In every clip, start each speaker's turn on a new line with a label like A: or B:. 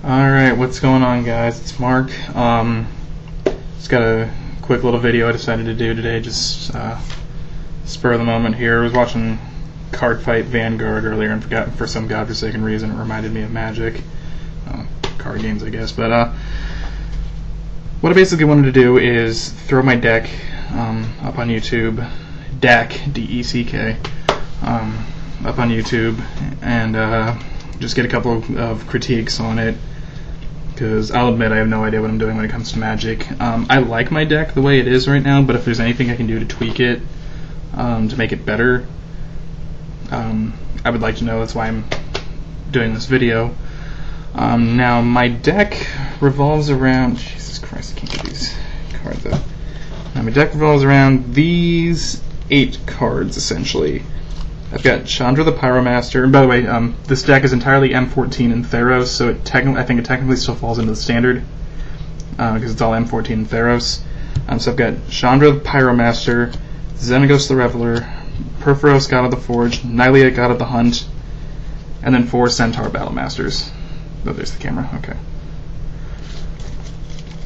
A: Alright, what's going on, guys? It's Mark. Just got a quick little video I decided to do today, just spur of the moment here. I was watching Cardfight Vanguard earlier and forgot, for some godforsaken reason, it reminded me of Magic. Card games, I guess. But what I basically wanted to do is throw my deck up on YouTube, deck, D-E-C-K, up on YouTube, and just get a couple of critiques on it, because I'll admit I have no idea what I'm doing when it comes to Magic. I like my deck the way it is right now, but if there's anything I can do to tweak it, to make it better, I would like to know. That's why I'm doing this video. Now, my deck revolves around... Jesus Christ, I can't get these cards out. Now, my deck revolves around these 8 cards, essentially. I've got Chandra the Pyromaster, and by the way, this deck is entirely M14 and Theros, so I think it technically still falls into the standard, because it's all M14 and Theros. So I've got Chandra the Pyromaster, Xenagos the Reveler, Purphoros God of the Forge, Nylea God of the Hunt, and then 4 Centaur Battlemasters. Oh, there's the camera, okay.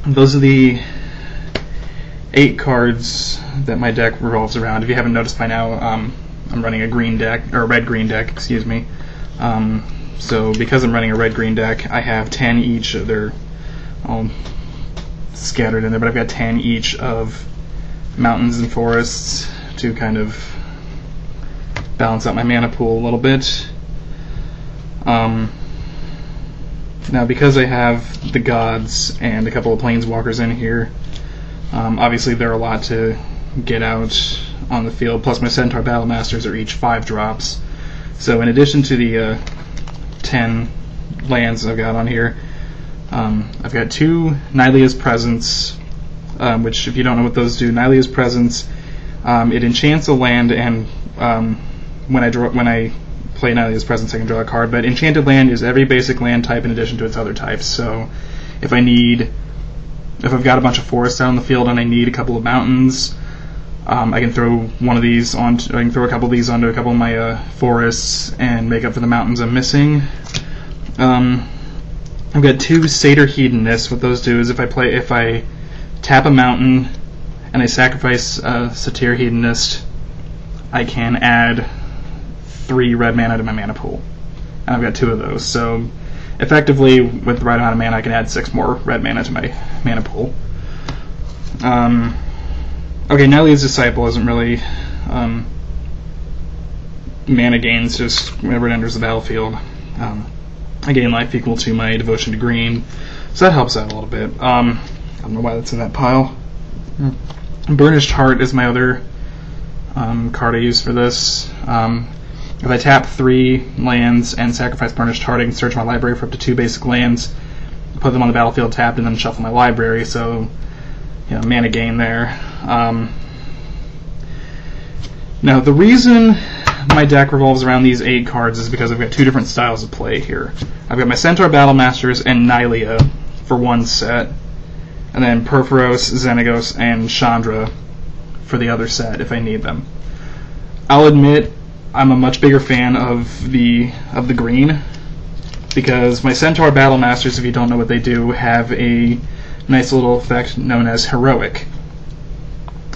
A: Those are the 8 cards that my deck revolves around. If you haven't noticed by now, I'm running a green deck, or a red-green deck, excuse me. So because I'm running a red-green deck, I have 10 each. They're all scattered in there, but I've got 10 each of mountains and forests to kind of balance out my mana pool a little bit. Now, because I have the gods and a couple of planeswalkers in here, obviously there are a lot to get out on the field, plus my Centaur Battlemasters are each 5 drops. So in addition to the 10 lands I've got on here, I've got 2 Nylea's Presence, which, if you don't know what those do, Nylea's Presence, it enchants a land, and when I play Nylea's Presence, I can draw a card. But enchanted land is every basic land type in addition to its other types. So if I've got a bunch of forests out on the field and I need a couple of mountains, I can throw one of these onto. I can throw a couple of these onto a couple of my forests and make up for the mountains I'm missing. I've got 2 Satyr Hedonists. What those do is if I tap a mountain and I sacrifice a Satyr Hedonist, I can add 3 red mana to my mana pool, and I've got 2 of those. So effectively, with the right amount of mana, I can add 6 more red mana to my mana pool. Okay, Nylea's Disciple isn't really mana gains, just whenever it enters the battlefield. I gain life equal to my devotion to green, so that helps out a little bit. I don't know why that's in that pile. Burnished Heart is my other card I use for this. If I tap 3 lands and sacrifice Burnished Heart, I can search my library for up to 2 basic lands, put them on the battlefield tapped, and then shuffle my library, so mana gain there. Now, the reason my deck revolves around these 8 cards is because I've got 2 different styles of play here. I've got my Centaur Battlemasters and Nylea for one set, and then Purphoros, Xenagos, and Chandra for the other set if I need them. I'll admit I'm a much bigger fan of the green, because my Centaur Battlemasters, if you don't know what they do, have a nice little effect known as Heroic.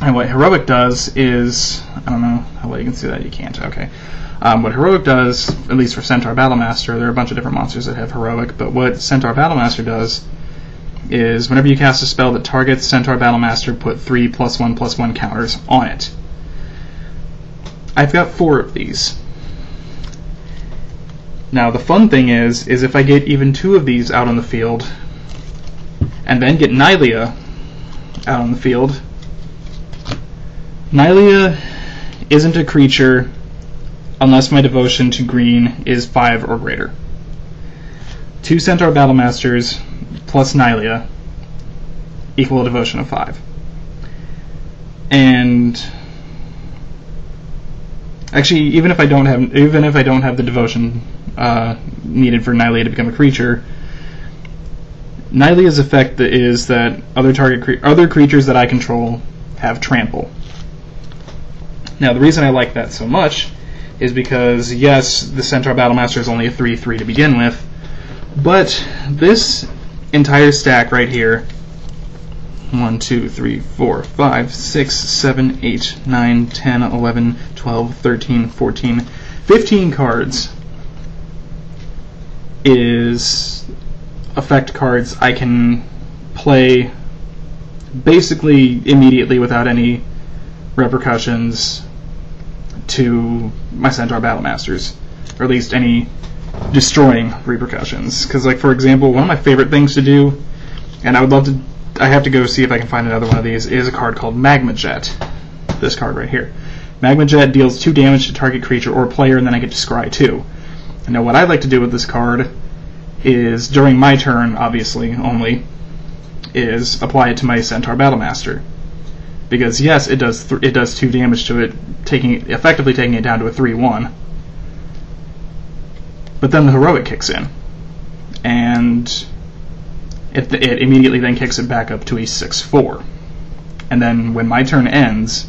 A: And what Heroic does is, I don't know how well you can see that, you can't, okay. What Heroic does, at least for Centaur Battlemaster, there are a bunch of different monsters that have Heroic, but what Centaur Battlemaster does is whenever you cast a spell that targets Centaur Battlemaster, put 3 +1/+1 counters on it. I've got 4 of these. Now, the fun thing is if I get even 2 of these out on the field, and then get Nylea out on the field, Nylea isn't a creature unless my devotion to green is 5 or greater. 2 Centaur Battlemasters plus Nylea equal a devotion of 5. And actually, even if I don't have the devotion needed for Nylea to become a creature, Nylea's effect is that other creatures that I control have trample. Now, the reason I like that so much is because, yes, the Centaur Battlemaster is only a 3/3 to begin with, But this entire stack right here, 1, 2, 3, 4, 5, 6, 7, 8, 9, 10, 11, 12, 13, 14, 15 cards is effect cards I can play basically immediately without any repercussions to my Centaur Battlemasters, or at least any destroying repercussions. Because, like, for example, one of my favorite things to do, and I would love to, I have to go see if I can find another one of these, is a card called Magma Jet. This card right here. Magma Jet deals 2 damage to target creature or player, and then I get to scry 2. Now, what I'd like to do with this card is, during my turn, obviously, only, is apply it to my Centaur Battlemaster. Because, yes, it does 2 damage to it, effectively taking it down to a 3/1. But then the Heroic kicks in, and it immediately then kicks it back up to a 6/4. And then when my turn ends,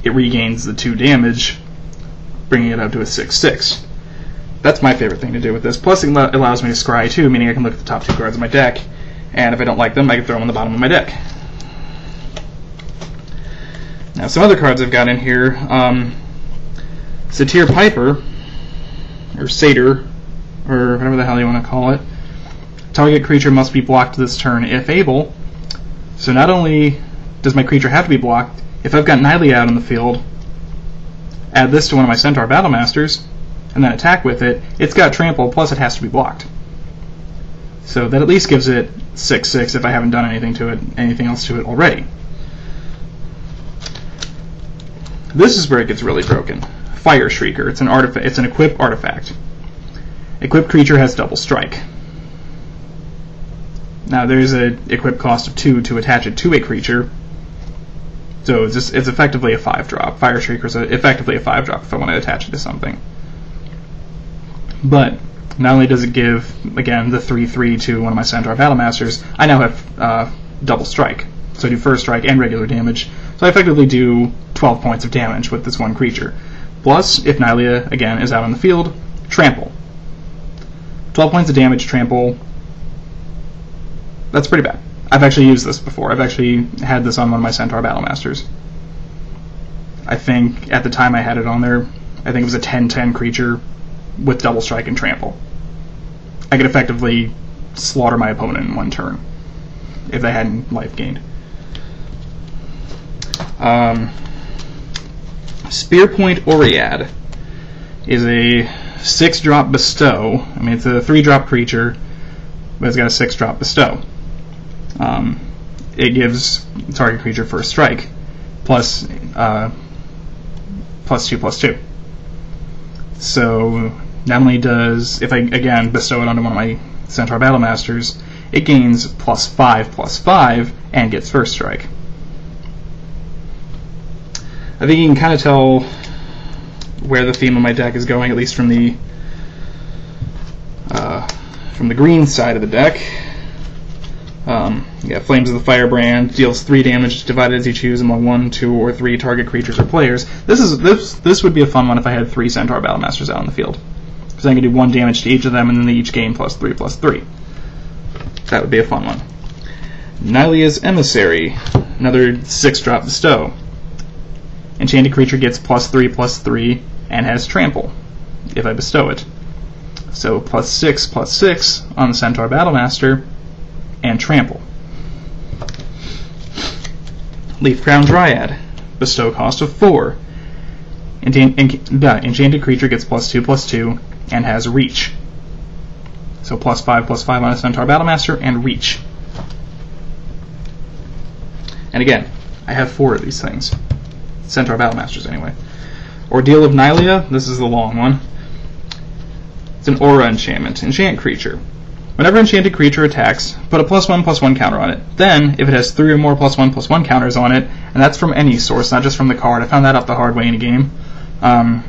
A: it regains the 2 damage, bringing it up to a 6/6. That's my favorite thing to do with this. Plus, it allows me to scry 2, meaning I can look at the top 2 cards of my deck, and if I don't like them, I can throw them on the bottom of my deck. Now, some other cards I've got in here, Satyr Piper, or Satyr, or whatever the hell you want to call it. Target creature must be blocked this turn if able. So not only does my creature have to be blocked, if I've got Nylea out on the field, add this to one of my Centaur Battlemasters, and then attack with it, it's got trample, plus it has to be blocked. So that at least gives it 6/6 if I haven't done anything else to it already. This is where it gets really broken. Fire Shrieker. It's an equip artifact. Equipped creature has double strike. Now there's a equip cost of 2 to attach it to a creature, so it's effectively a 5-drop. Fire Shrieker is effectively a 5-drop if I want to attach it to something. But not only does it give, again, the 3/3 to one of my Centaur Battlemasters, I now have double strike. So I do first strike and regular damage. So I effectively do 12 points of damage with this one creature. Plus, if Nylea, again, is out on the field, trample. 12 points of damage, trample. That's pretty bad. I've actually used this before. I've actually had this on one of my Centaur Battlemasters. I think at the time I had it on there, I think it was a 10/10 creature with double strike and trample. I could effectively slaughter my opponent in one turn if they hadn't life gained. Spearpoint Oread is a 6-drop bestow. I mean, it's a 3-drop creature, but it's got a 6-drop bestow. It gives target creature first strike, plus 2/2. So not only does, if I again bestow it onto one of my Centaur Battlemasters, it gains +5/+5 and gets first strike. I think you can kind of tell where the theme of my deck is going, at least from the green side of the deck. Yeah, Flames of the Firebrand deals 3 damage divided as you choose among 1, 2, or 3 target creatures or players. This would be a fun one if I had 3 Centaur Battlemasters out on the field, because I can do 1 damage to each of them, and then they each gain +3/+3. That would be a fun one. Nylea's Emissary, another 6-drop bestow. Enchanted creature gets +3/+3 and has trample if I bestow it. So +6/+6 on the Centaur Battlemaster and trample. Leafcrown Dryad, bestow cost of 4. Enchanted creature gets +2/+2 and has reach. So +5/+5 on a Centaur Battlemaster and reach. And again, I have 4 of these things. Centaur Battlemasters anyway. Ordeal of Nylea, this is the long one. It's an aura enchantment. Enchant creature. Whenever enchanted creature attacks, put a +1/+1 counter on it. Then, if it has 3 or more +1/+1 counters on it, and that's from any source, not just from the card, I found that out the hard way in a game. Then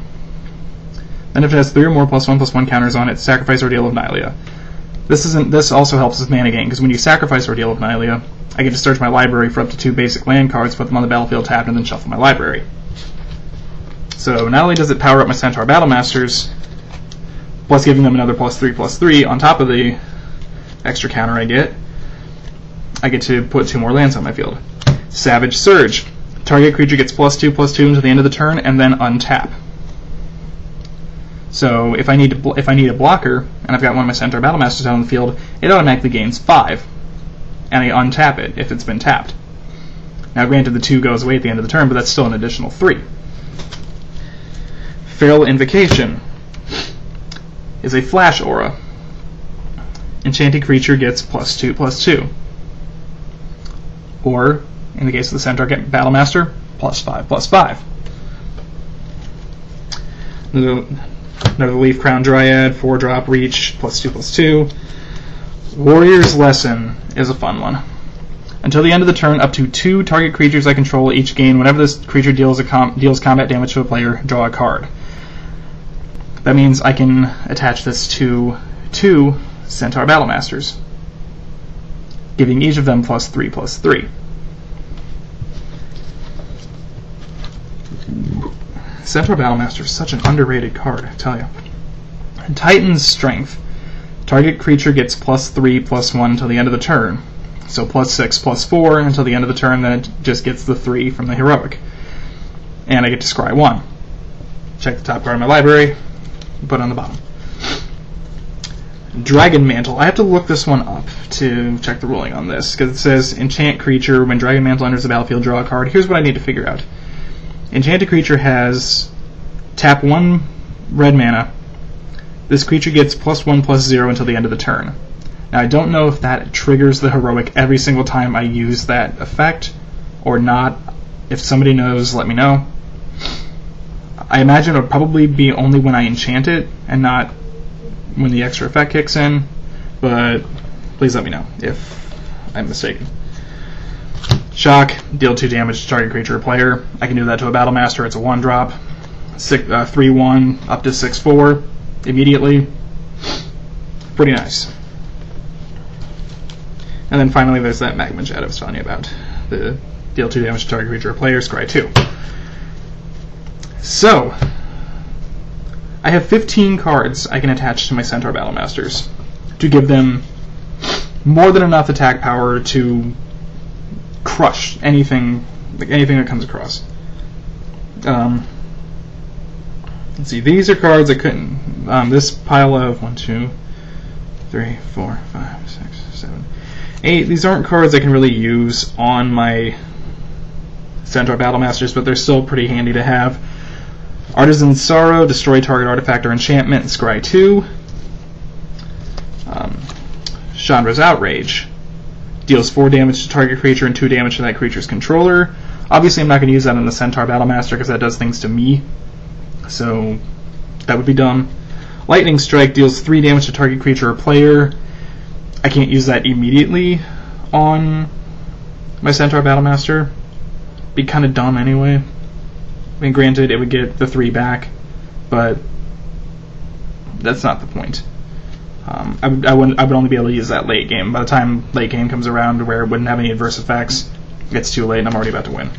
A: if it has 3 or more +1/+1 counters on it, sacrifice Ordeal of Nylea. This also helps with mana gain, because when you sacrifice Ordeal of Nylea, I get to search my library for up to 2 basic land cards, put them on the battlefield tapped, and then shuffle my library. So not only does it power up my Centaur Battlemasters, plus giving them another +3/+3 on top of the extra counter I get to put 2 more lands on my field. Savage Surge. Target creature gets +2/+2 until the end of the turn, and then untap. So if I need a blocker, and I've got one of my Centaur Battlemasters out on the field, it automatically gains 5, and I untap it if it's been tapped. Now granted, the 2 goes away at the end of the turn, but that's still an additional 3. Feral Invocation is a flash aura. Enchanted creature gets +2/+2. Or, in the case of the Centaur Battlemaster, +5/+5. Another Leaf Crown Dryad, 4-drop reach, +2/+2. Warrior's Lesson is a fun one. Until the end of the turn, up to 2 target creatures I control each gain. Whenever this creature deals combat damage to a player, draw a card. That means I can attach this to 2 Centaur Battlemasters, giving each of them +3/+3. Centaur Battlemaster is such an underrated card, I tell you. Titan's Strength. Target creature gets +3/+1 until the end of the turn. So +6/+4 until the end of the turn, then it just gets the 3 from the heroic. And I get to scry 1. Check the top card of my library, put it on the bottom. Dragon Mantle. I have to look this one up to check the ruling on this, because it says enchant creature, when Dragon Mantle enters the battlefield, draw a card. Here's what I need to figure out. Enchanted creature has tap 1 red mana. This creature gets +1/+0 until the end of the turn. Now I don't know if that triggers the heroic every single time I use that effect or not. If somebody knows, let me know. I imagine it would probably be only when I enchant it and not when the extra effect kicks in, but please let me know if I'm mistaken. Shock, deal 2 damage to target creature or player. I can do that to a Battlemaster. It's a 1-drop, 3/1 up to 6/4 immediately. Pretty nice. And then finally there's that Magma Jet I was telling you about. The deal 2 damage to target creature or player, scry 2. So, I have 15 cards I can attach to my Centaur Battlemasters to give them more than enough attack power to crush anything that comes across. Let's see, these are cards I couldn't. This pile of 1, 2, 3, 4, 5, 6, 7, 8. These aren't cards I can really use on my Centaur Battlemasters, but they're still pretty handy to have. Artisan's Sorrow, destroy target artifact or enchantment, and scry 2. Chandra's Outrage, deals 4 damage to target creature and 2 damage to that creature's controller. Obviously I'm not going to use that on the Centaur Battlemaster because that does things to me, so that would be dumb. Lightning Strike deals 3 damage to target creature or player. I can't use that immediately on my Centaur Battlemaster. Be kind of dumb anyway. I mean, granted, it would get the 3 back, but that's not the point. I would only be able to use that late game. By the time late game comes around where it wouldn't have any adverse effects, it's too late and I'm already about to win.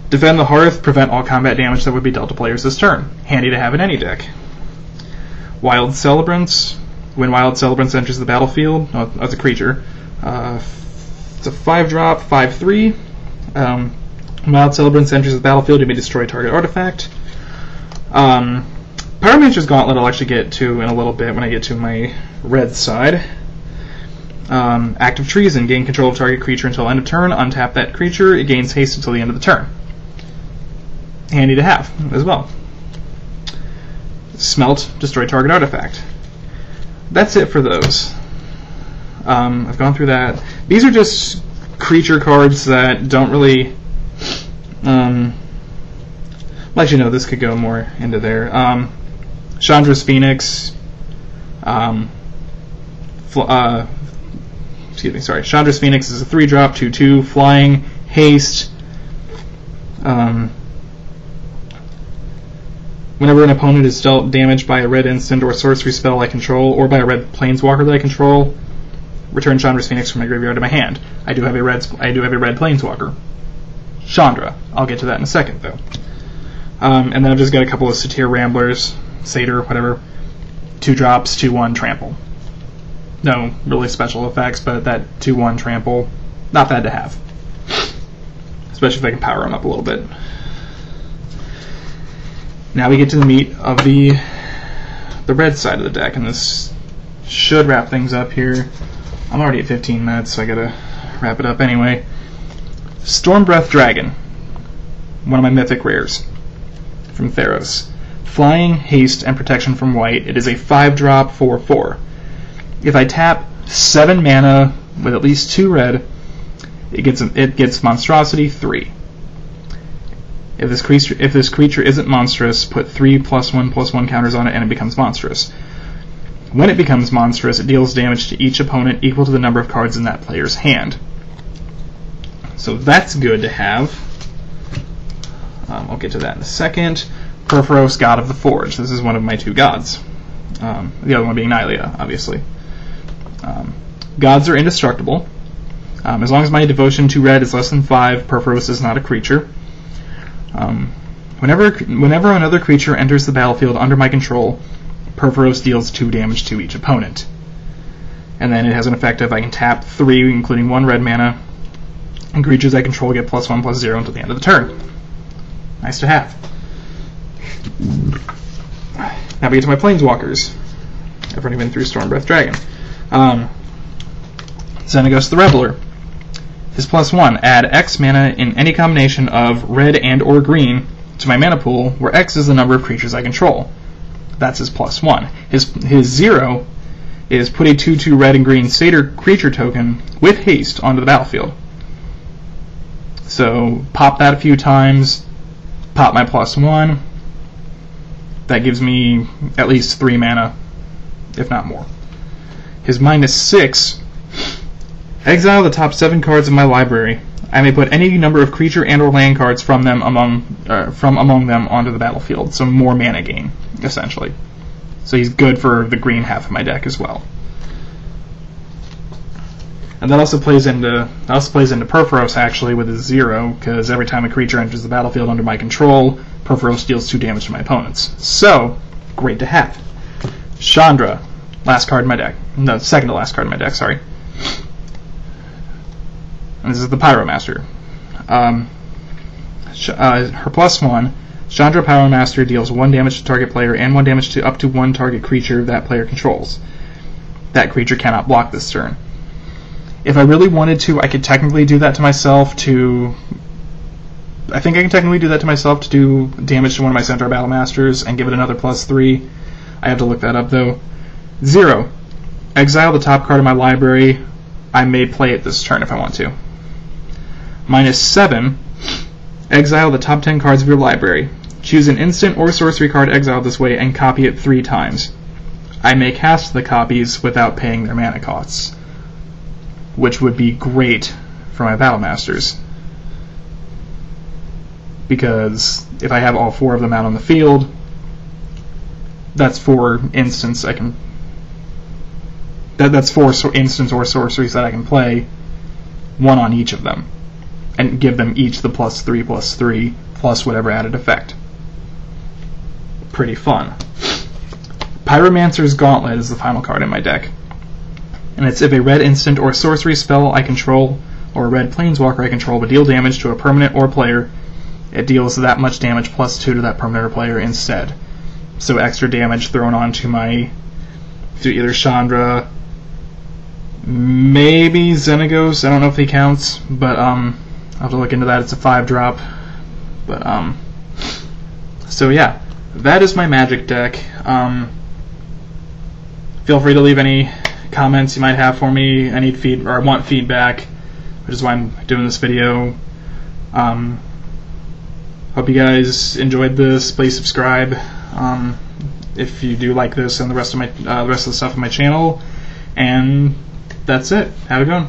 A: Defend the Hearth, prevent all combat damage that would be dealt to players this turn. Handy to have in any deck. Wild Celebrants. When Wild Celebrants enters the battlefield, as a creature, it's a 5-drop, 5/3. Wild Celebrants enters the battlefield, you may destroy target artifact. Pyromancer's Gauntlet I'll actually get to in a little bit when I get to my red side. Act of Treason, gain control of target creature until end of turn, untap that creature, it gains haste until the end of the turn. Handy to have as well. Smelt, destroy target artifact. That's it for those. I've gone through that. These are just creature cards that don't really... let you know this could go more into there. Chandra's Phoenix. Chandra's Phoenix is a 3-drop, 2/2, flying, haste. Whenever an opponent is dealt damage by a red instant or sorcery spell I control, or by a red planeswalker that I control, return Chandra's Phoenix from my graveyard to my hand. I do have a red planeswalker, Chandra. I'll get to that in a second, though. And then I've just got a couple of Satyr Ramblers, Satyr, whatever. 2 drops, 2/1 trample. No really special effects, but that 2/1 trample, not bad to have. Especially if I can power him up a little bit. Now we get to the meat of the red side of the deck, and this should wrap things up here. I'm already at 15 minutes, so I gotta wrap it up anyway. Stormbreath Dragon, one of my mythic rares from Theros. Flying, haste, and protection from white. It is a 5-drop 4/4. If I tap 7 mana with at least 2 red, it gets Monstrosity 3. If this creature isn't monstrous, put 3 +1/+1 counters on it, and it becomes monstrous. When it becomes monstrous, it deals damage to each opponent equal to the number of cards in that player's hand. So that's good to have. I'll get to that in a second. Purphoros, God of the Forge. This is one of my 2 gods. The other one being Nylea, obviously. Gods are indestructible. As long as my devotion to red is less than 5, Purphoros is not a creature. Whenever another creature enters the battlefield under my control, Purphoros deals 2 damage to each opponent. And then it has an effect of I can tap 3, including 1 red mana, and creatures I control get +1/+0 until the end of the turn. Nice to have. Now we get to my Planeswalkers. I've already been through Stormbreath Dragon. Xenagos the Reveler. His +1, add X mana in any combination of red and or green to my mana pool, where X is the number of creatures I control. That's his +1. His 0 is put a 2/2 red and green Satyr creature token with haste onto the battlefield. So pop that a few times, pop my +1. That gives me at least 3 mana, if not more. His -6, exile the top 7 cards of my library. I may put any number of creature and or land cards from among them onto the battlefield. So more mana gain, essentially. So he's good for the green half of my deck as well. And that also plays into Purphoros actually with his 0, because every time a creature enters the battlefield under my control, Purphoros deals 2 damage to my opponents. So great to have. Chandra, last card in my deck. No, second to last card in my deck. Sorry. And this is the Pyromaster. Her +1, Chandra Pyromaster deals 1 damage to target player and 1 damage to up to 1 target creature that player controls. That creature cannot block this turn. If I really wanted to, I could technically do that to myself to... I think I can technically do that to myself to do damage to one of my Centaur Battlemasters and give it another +3. I have to look that up though. 0. Exile the top card of my library. I may play it this turn if I want to. -7. Exile the top 10 cards of your library. Choose an instant or sorcery card exiled this way and copy it 3 times. I may cast the copies without paying their mana costs, which would be great for my Battlemasters. Because if I have all 4 of them out on the field, that's 4 instants I can... That's 4 instants or sorceries that I can play, 1 on each of them, and give them each the +3/+3 plus whatever added effect. Pretty fun. Pyromancer's Gauntlet is the final card in my deck. And it's if a red instant or sorcery spell I control, or a red planeswalker I control would deal damage to a permanent or player, it deals that much damage +2 to that permanent or player instead. So extra damage thrown onto either Chandra, maybe Xenagos, I don't know if he counts, but I'll have to look into that. It's a 5-drop. But so yeah, that is my Magic deck. Feel free to leave any comments you might have for me. I need I want feedback, which is why I'm doing this video. Hope you guys enjoyed this. Please subscribe if you do like this and the rest of the stuff on my channel. And that's it. Have a good one.